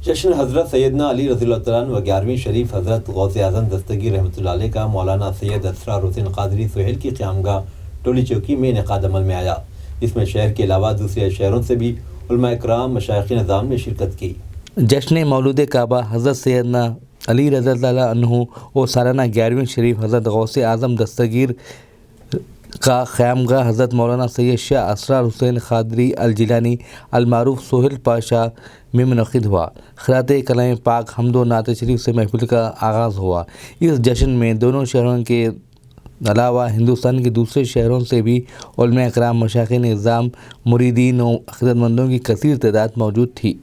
جشن حضرت سیدنا علی رضی اللہ تعالیٰ عنہ و 11ویں شریف حضرت غوث اعظم دستگیر رحمۃ اللہ علیہ کا مولانا سید اسرار حسین قادری سہیل کی قیامگاہ ٹولی چوکی میں انعقاد عمل میں آیا۔ اس میں شہر کے علاوہ دوسرے شہروں سے بھی علماء اکرام مشائخ نظام نے شرکت کی۔ جشن مولود کعبہ حضرت سیدنا علی رضی اللہ عنہ اور سالانہ 11ویں شریف حضرت غوث اعظم دستگیر کا قیامگاہ حضرت مولانا سید شاہ اسرار حسین قادری الجیلانی المعروف سہیل پاشا میں منعقد ہوا۔ خراج کلام پاک حمد و نعت شریف سے محفل کا آغاز ہوا۔ اس جشن میں دونوں شہروں کے علاوہ ہندوستان کے دوسرے شہروں سے بھی علماء اکرام، مشائخ نظام، مریدین و خدمت مندوں کی کثیر تعداد موجود تھی۔